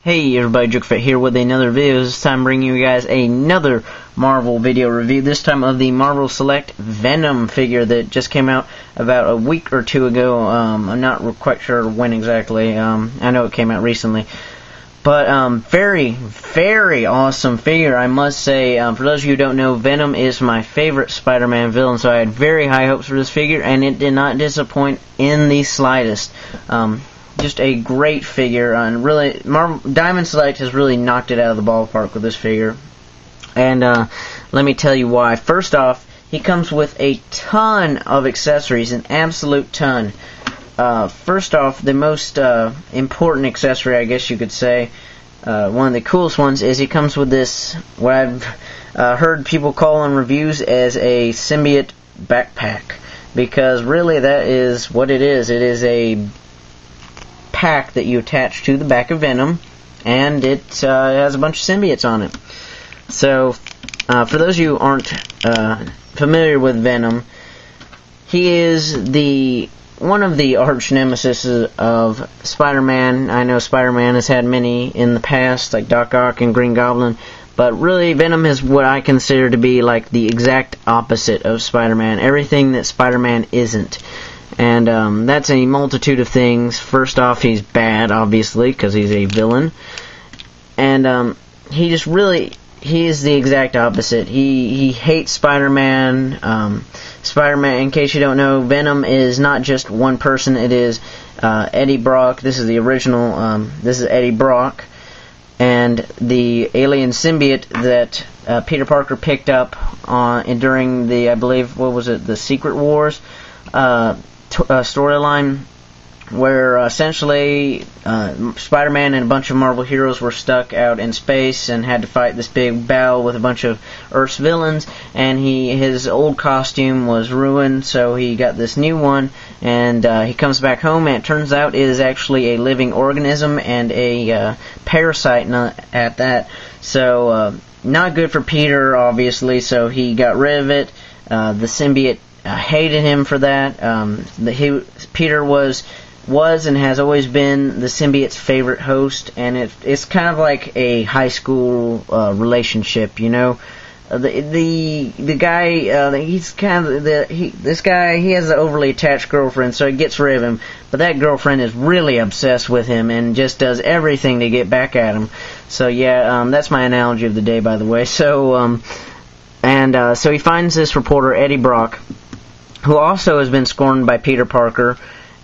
Hey everybody, JokerFit here with another video. This time bringing you guys another Marvel video review, this time of the Marvel Select Venom figure that just came out about a week or two ago. I'm not quite sure when exactly. I know it came out recently. But very, very awesome figure, I must say. For those of you who don't know, Venom is my favorite Spider-Man villain, so I had very high hopes for this figure, and it did not disappoint in the slightest. Just a great figure, and really, Diamond Select has really knocked it out of the ballpark with this figure. And let me tell you why. First off, he comes with a ton of accessories, an absolute ton. First off, the most important accessory, I guess you could say, one of the coolest ones, is he comes with this, what I've heard people call in reviews as a symbiote backpack. Because really, that is what it is. It is a pack that you attach to the back of Venom, and it has a bunch of symbiotes on it. So, for those of you who aren't familiar with Venom, he is one of the arch nemesis of Spider-Man. I know Spider-Man has had many in the past, like Doc Ock and Green Goblin, but really Venom is what I consider to be like the exact opposite of Spider-Man. Everything that Spider-Man isn't. And that's a multitude of things. First off, he's bad, obviously, because he's a villain. And he is the exact opposite. He hates Spider-Man. Spider-Man, in case you don't know, Venom is not just one person. It is Eddie Brock. This is the original. This is Eddie Brock. And the alien symbiote that Peter Parker picked up during the, I believe, what was it, the Secret Wars storyline, where essentially Spider-Man and a bunch of Marvel heroes were stuck out in space and had to fight this big battle with a bunch of Earth's villains, and his old costume was ruined, so he got this new one, and he comes back home, and it turns out it is actually a living organism and a parasite at that. So not good for Peter, obviously, so he got rid of it. The symbiote hated him for that. Peter was and has always been the symbiote's favorite host, and it's kind of like a high school relationship, you know. The guy, he's kind of this guy. He has an overly attached girlfriend, so he gets rid of him. But that girlfriend is really obsessed with him and just does everything to get back at him. So yeah, that's my analogy of the day, by the way. So so he finds this reporter, Eddie Brock, who also has been scorned by Peter Parker,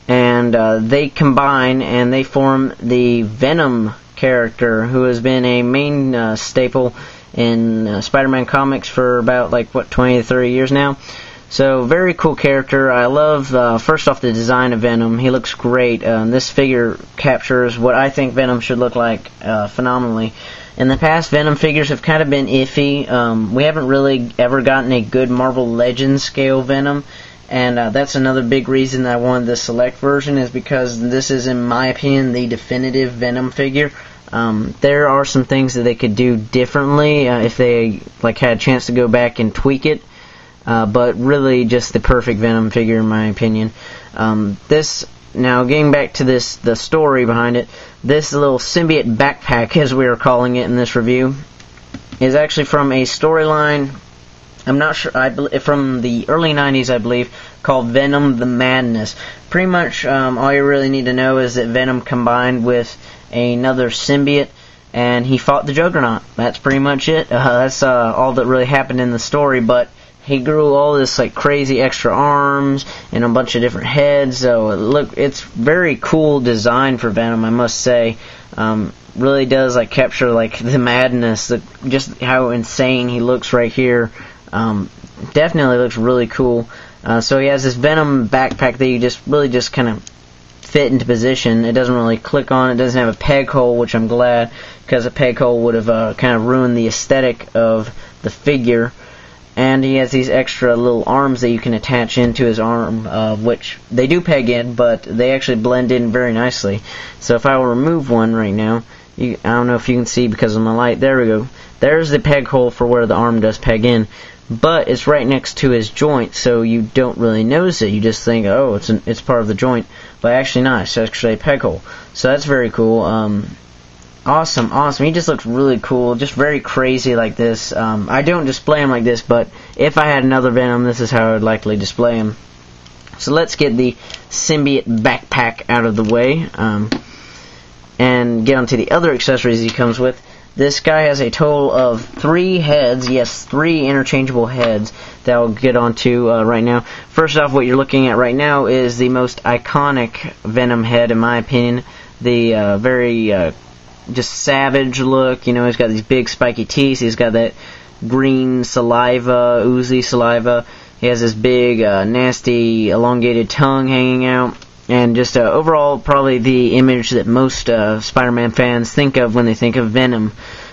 and they combine and they form the Venom character, who has been a main staple in Spider-Man comics for about 20 to 30 years now. So very cool character. I love first off the design of Venom. He looks great. This figure captures what I think Venom should look like phenomenally. In the past, Venom figures have kind of been iffy. We haven't really ever gotten a good Marvel Legends scale Venom, and that's another big reason that I wanted the Select version, is because this is, in my opinion, the definitive Venom figure. There are some things that they could do differently if they had a chance to go back and tweak it, but really just the perfect Venom figure, in my opinion. Now, getting back to the story behind it, this little symbiote backpack, as we are calling it in this review, is actually from a storyline, I'm not sure, from the early 90s, I believe, called Venom the Madness. Pretty much all you really need to know is that Venom combined with another symbiote, and he fought the Juggernaut. That's pretty much it. That's all that really happened in the story, but he grew all this crazy extra arms and a bunch of different heads. So it's very cool design for Venom, I must say. Really does capture the madness, just how insane he looks right here. Definitely looks really cool. So he has this Venom backpack that you just kind of fit into position. It doesn't really click on. It doesn't have a peg hole, which I'm glad, because a peg hole would have kind of ruined the aesthetic of the figure. And he has these extra little arms that you can attach into his arm, which they do peg in, but they actually blend in very nicely. So if I will remove one right now, I don't know if you can see because of my light. There we go. There's the peg hole for where the arm does peg in. But it's right next to his joint, so you don't really notice it. You just think, oh, it's part of the joint. But actually not. It's actually a peg hole. So that's very cool. Awesome, awesome. He just looks really cool, just very crazy like this. I don't display him like this, but if I had another Venom, this is how I would likely display him. So let's get the symbiote backpack out of the way, and get onto the other accessories he comes with. This guy has a total of 3 heads, yes, 3 interchangeable heads that I'll get onto right now. First off, what you're looking at right now is the most iconic Venom head, in my opinion. The very just savage look. You know, he's got these big spiky teeth. He's got that green saliva, oozy saliva. He has this big, nasty, elongated tongue hanging out. And just overall, probably the image that most Spider-Man fans think of when they think of Venom.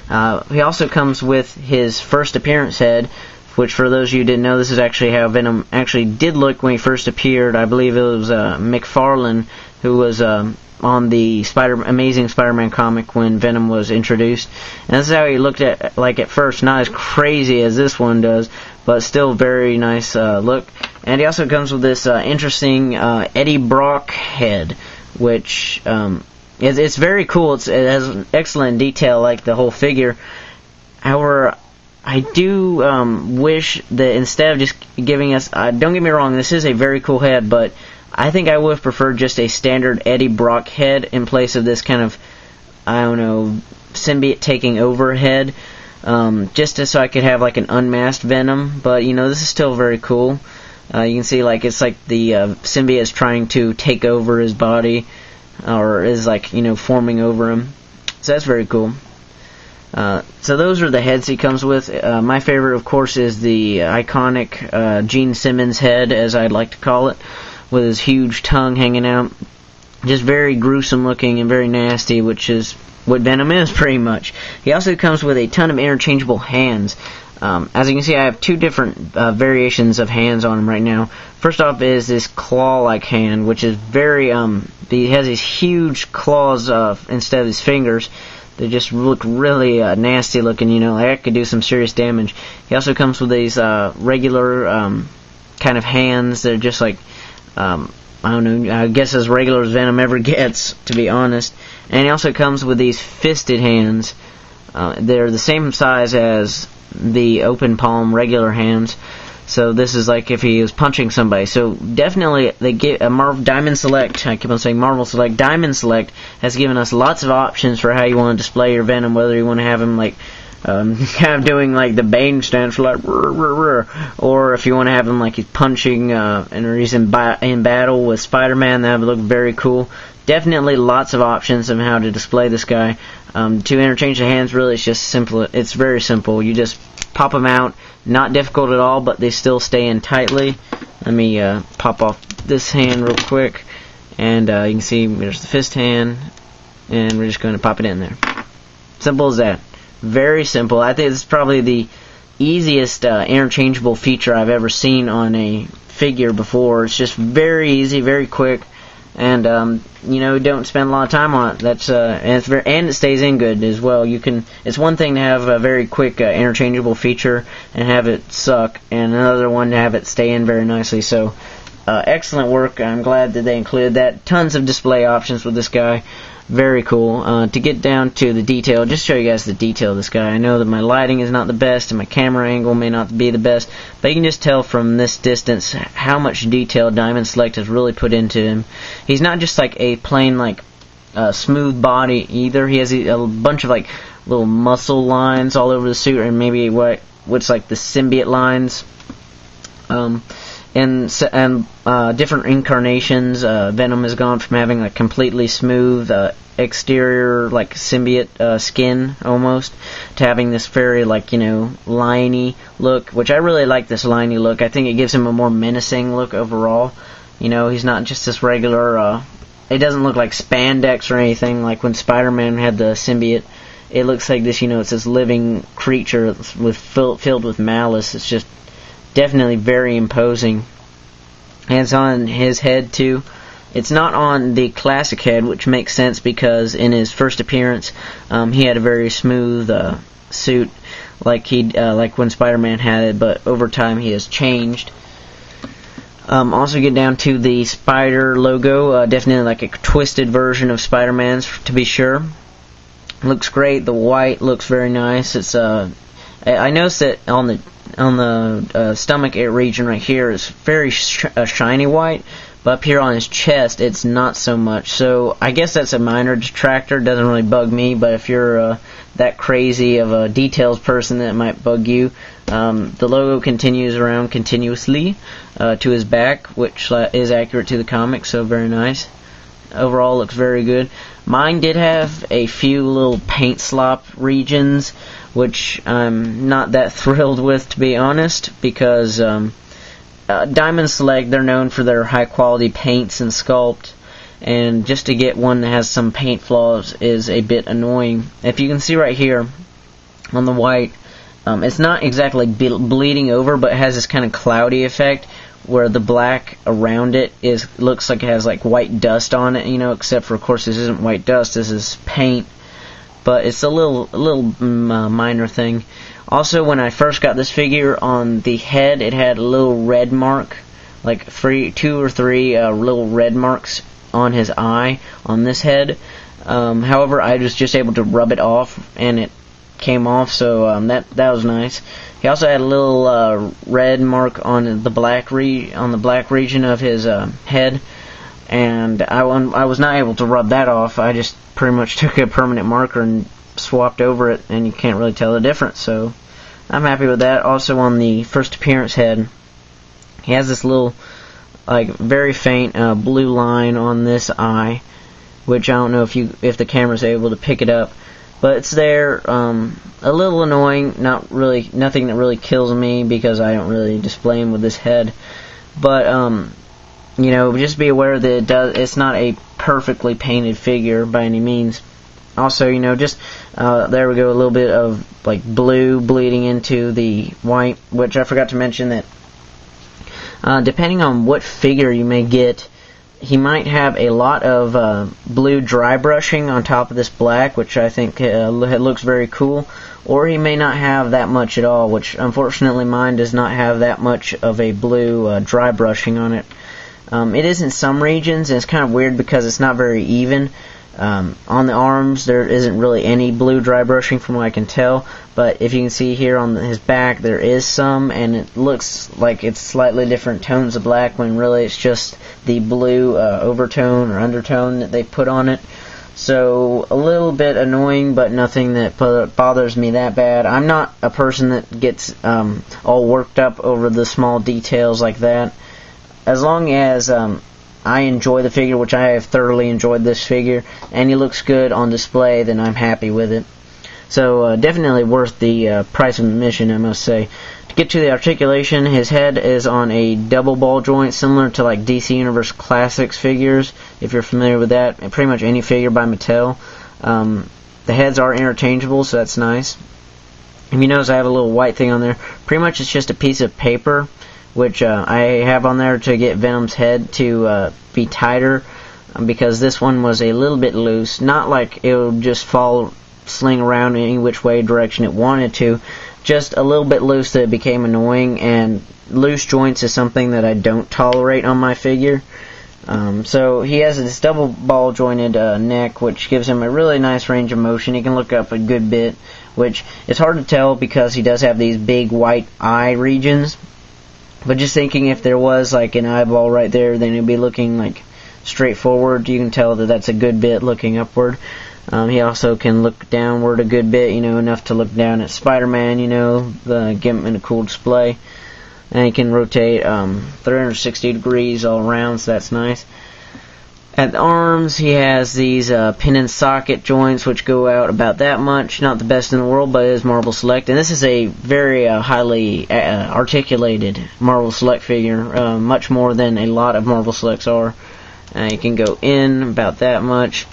He also comes with his first appearance head, which for those of you who didn't know, this is actually how Venom actually did look when he first appeared. I believe it was McFarlane who was on the Amazing Spider-Man comic when Venom was introduced. And this is how he looked at first. Not as crazy as this one does, but still very nice look. And he also comes with this interesting Eddie Brock head, which it's very cool. It has an excellent detail, like the whole figure. However, I do wish that instead of just giving us... don't get me wrong, this is a very cool head, but I think I would have preferred just a standard Eddie Brock head in place of this kind of, I don't know, symbiote taking over head. Just so I could have like an unmasked Venom. But, you know, this is still very cool. You can see, like, it's like the symbiote is trying to take over his body, or is, like, you know, forming over him. So that's very cool. So those are the heads he comes with. My favorite, of course, is the iconic Gene Simmons head, as I'd like to call it, with his huge tongue hanging out. Just very gruesome looking and very nasty, which is what Venom is, pretty much. He also comes with a ton of interchangeable hands. As you can see, I have 2 different variations of hands on him right now. First off is this claw-like hand, which is very, he has these huge claws instead of his fingers. They just look really nasty looking, you know, like that could do some serious damage. He also comes with these regular kind of hands that are just like, I don't know, I guess as regular as Venom ever gets, to be honest. And he also comes with these fisted hands. They're the same size as the open palm regular hands, so this is like if he was punching somebody. So definitely they get a Diamond Select, I keep on saying Marvel Select, Diamond Select has given us lots of options for how you want to display your Venom, whether you want to have him like kind of doing like the Bane stance for like rrr, rrr, rrr, or if you want to have him like he's punching or he's in battle with Spider-Man, that would look very cool. Definitely lots of options on how to display this guy. To interchange the hands, really, it's just simple. It's very simple. You just pop them out. Not difficult at all, but they still stay in tightly. Let me pop off this hand real quick, and you can see there's the fist hand, and we're just going to pop it in there. Simple as that. Very simple. I think this is probably the easiest interchangeable feature I've ever seen on a figure before. It's just very easy, very quick. And you know, don't spend a lot of time on it. That's and it stays in good as well. You can. It's one thing to have a very quick interchangeable feature and have it suck, and another one to have it stay in very nicely. So excellent work. I'm glad that they included that. Tons of display options with this guy. Very cool. To get down to the detail, just show you guys the detail of this guy. I know that my lighting is not the best and my camera angle may not be the best, but you can just tell from this distance how much detail Diamond Select has really put into him. He's not just like a plain like smooth body either. He has a bunch of like little muscle lines all over the suit, and maybe what's like the symbiote lines. And different incarnations. Venom has gone from having a completely smooth exterior, like symbiote skin almost, to having this very, like, you know, liney look, which I really like this liney look. I think it gives him a more menacing look overall. You know, he's not just this regular, it doesn't look like spandex or anything like when Spider-Man had the symbiote. It looks like this, you know, it's this living creature filled with malice. It's just definitely very imposing. And it's on his head too. It's not on the classic head, which makes sense because in his first appearance, he had a very smooth suit, like when Spider-Man had it. But over time, he has changed. Also, get down to the Spider logo. Definitely like a twisted version of Spider-Man's, to be sure. Looks great. The white looks very nice. It's I noticed that on the stomach region right here is very shiny white, but up here on his chest it's not so much. So I guess that's a minor detractor. Doesn't really bug me, but if you're that crazy of a details person, that might bug you. The logo continues around continuously to his back, which is accurate to the comic, so very nice. Overall looks very good. Mine did have a few little paint slop regions, which I'm not that thrilled with, to be honest, because Diamond Select, they're known for their high quality paints and sculpt, and just to get one that has some paint flaws is a bit annoying. If you can see right here on the white, it's not exactly bleeding over, but it has this kind of cloudy effect where the black around it looks like it has like white dust on it, except for, of course, this isn't white dust, this is paint, but it's a little minor thing. Also, when I first got this figure, on the head it had a little red mark, like 2 or 3 little red marks on his eye on this head. However, I was just able to rub it off and it came off, so that was nice. He also had a little red mark on the black region of his head, and I was not able to rub that off. I just pretty much took a permanent marker and swapped over it, and you can't really tell the difference, so I'm happy with that. Also, on the first appearance head, he has this little, like, very faint blue line on this eye, which I don't know if the camera's able to pick it up. But it's there, a little annoying, nothing that really kills me because I don't really display him with this head. But, just be aware that it's not a perfectly painted figure by any means. Also, there we go, a little bit of, like, blue bleeding into the white, which I forgot to mention that, depending on what figure you may get, he might have a lot of blue dry brushing on top of this black, which I think looks very cool, or he may not have that much at all, which unfortunately mine does not have that much of a blue dry brushing on it. It is in some regions, and it's kind of weird because it's not very even. On the arms, there isn't really any blue dry brushing from what I can tell, but if you can see here on his back, there is some, and it looks like it's slightly different tones of black when really it's just the blue overtone or undertone that they put on it. So a little bit annoying, but nothing that bothers me that bad. I'm not a person that gets all worked up over the small details like that. As long as I enjoy the figure, which I have thoroughly enjoyed this figure, and he looks good on display, then I'm happy with it. So definitely worth the price of admission, I must say. To get to the articulation, his head is on a double ball joint, similar to like DC Universe Classics figures, if you're familiar with that, and pretty much any figure by Mattel. The heads are interchangeable, so that's nice. If you notice, I have a little white thing on there. Pretty much it's just a piece of paper, which I have on there to get Venom's head to be tighter, because this one was a little bit loose. Not like it would just sling around any which way direction it wanted to, just a little bit loose that it became annoying, and loose joints is something that I don't tolerate on my figure. So he has this double ball jointed neck, which gives him a really nice range of motion. He can look up a good bit, which is hard to tell because he does have these big white eye regions. But just thinking, if there was like an eyeball right there, then it'd be looking like straight forward. You can tell that that's a good bit looking upward. He also can look downward a good bit, enough to look down at Spider-Man, give him in a cool display. And he can rotate 360 degrees all around, so that's nice. At the arms, he has these pin and socket joints, which go out about that much. Not the best in the world, but it is Marvel Select. And this is a very highly articulated Marvel Select figure, much more than a lot of Marvel Selects are. You can go in about that much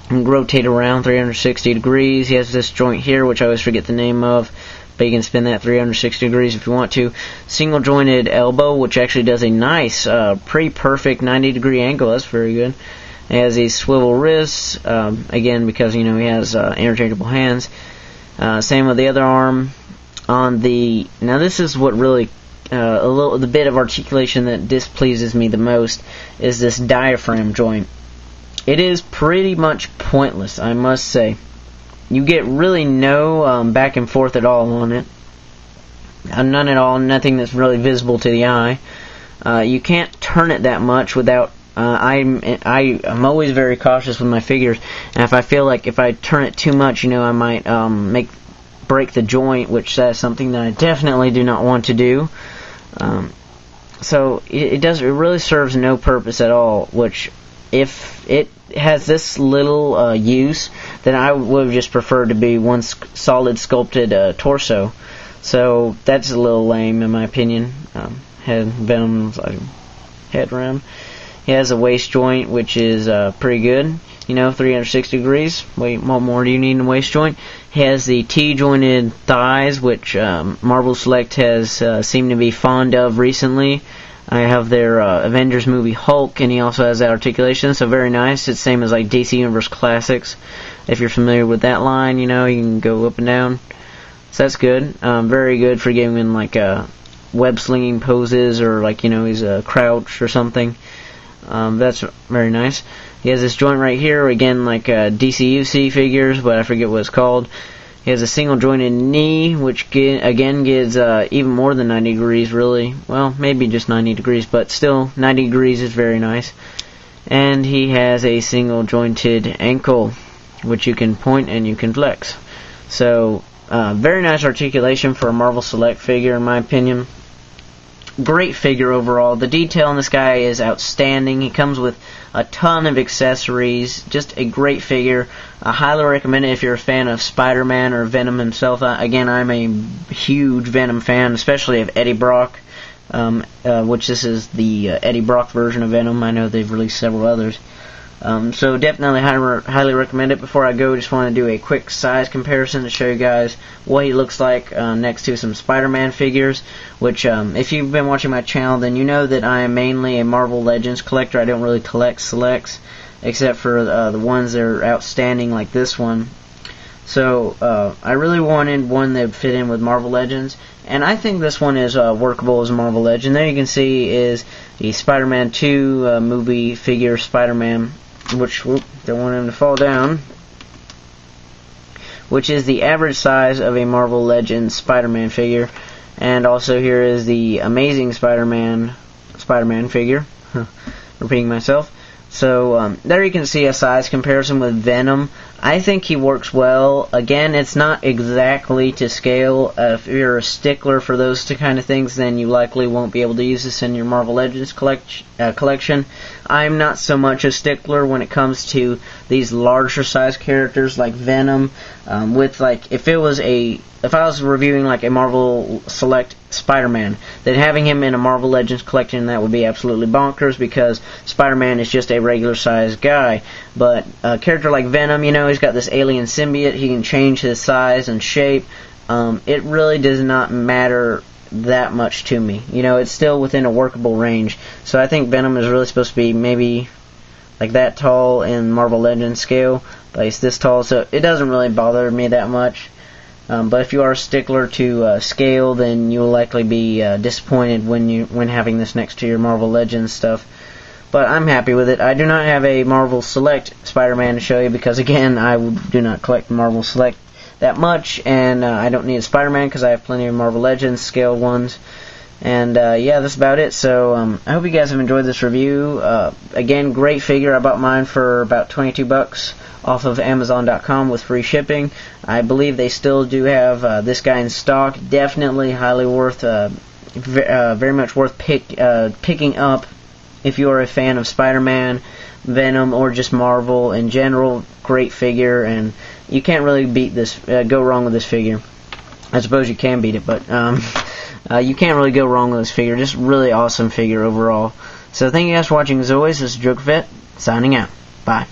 and rotate around 360 degrees. He has this joint here, which I always forget the name of, but you can spin that 360 degrees if you want to. Single jointed elbow, which actually does a nice, pretty perfect 90-degree angle. That's very good. He has these swivel wrists, again because he has interchangeable hands. Same with the other arm. Now this is what really the bit of articulation that displeases me the most is this diaphragm joint. It is pretty much pointless, I must say. you get really no back and forth at all on it. None at all, nothing that's really visible to the eye. You can't turn it that much without... I'm always very cautious with my figures, and if I feel like if I turn it too much, I might break the joint, which is something that I definitely do not want to do. So it really serves no purpose at all, which if it has this little use, then I would just prefer to be one solid sculpted torso. So that's a little lame in my opinion. Venom's head around. He has a waist joint, which is pretty good. 360 degrees. What more do you need in a waist joint? He has the T-jointed thighs, which Marvel Select has seemed to be fond of recently. I have their Avengers movie Hulk, and he also has that articulation, so very nice. It's the same as like DC Universe Classics. If you're familiar with that line, you can go up and down. So that's good. Very good for giving him like web slinging poses, or like he's a crouch or something. That's very nice. He has this joint right here, again like DCUC figures, but I forget what it's called. He has a single jointed knee, which again gives even more than 90 degrees really. Well, maybe just 90 degrees, but still 90 degrees is very nice. And he has a single jointed ankle, which you can point and you can flex. So very nice articulation for a Marvel Select figure in my opinion. Great figure overall. The detail in this guy is outstanding. He comes with a ton of accessories. Just a great figure. I highly recommend it if you're a fan of Spider-Man or Venom himself. Again, I'm a huge Venom fan, especially of Eddie Brock, which this is the Eddie Brock version of Venom. I know they've released several others. So definitely highly recommend it. Before I go, just want to do a quick size comparison to show you guys what he looks like next to some Spider-Man figures, which if you've been watching my channel, then you know that I am mainly a Marvel Legends collector. I don't really collect selects, except for the ones that are outstanding like this one. So I really wanted one that would fit in with Marvel Legends, and I think this one is workable as a Marvel Legend. There you can see is the Spider-Man 2 movie figure Spider-Man, which, don't want him to fall down, which is the average size of a Marvel Legends Spider-Man figure. And also here is the Amazing Spider-Man figure. Repeating myself. So there you can see a size comparison with Venom. I think he works well. Again, it's not exactly to scale. If you're a stickler for those kind of things, then you likely won't be able to use this in your Marvel Legends collection. I'm not so much a stickler when it comes to these larger size characters like Venom. With like, if I was reviewing like a Marvel Select Spider-Man, then having him in a Marvel Legends collection, that would be absolutely bonkers, because Spider-Man is just a regular sized guy. But a character like Venom, he's got this alien symbiote. He can change his size and shape. It really does not matter that much to me. It's still within a workable range. So I think Venom is really supposed to be maybe like that tall in Marvel Legends scale, but he's this tall, so it doesn't really bother me that much. But if you are a stickler to scale, then you'll likely be disappointed when having this next to your Marvel Legends stuff. But I'm happy with it. I do not have a Marvel Select Spider-Man to show you because, again, I do not collect Marvel Select that much, and I don't need a Spider-Man because I have plenty of Marvel Legends scale ones. And yeah, that's about it. So I hope you guys have enjoyed this review. Again, great figure. I bought mine for about $22 off of Amazon.com with free shipping. I believe they still do have this guy in stock. Definitely highly worth, very much worth picking up if you are a fan of Spider-Man, Venom, or just Marvel in general. Great figure, and you can't really go wrong with this figure. I suppose you can beat it, but you can't really go wrong with this figure. Just really awesome figure overall. So thank you guys for watching as always. This is JokerVet, signing out. Bye.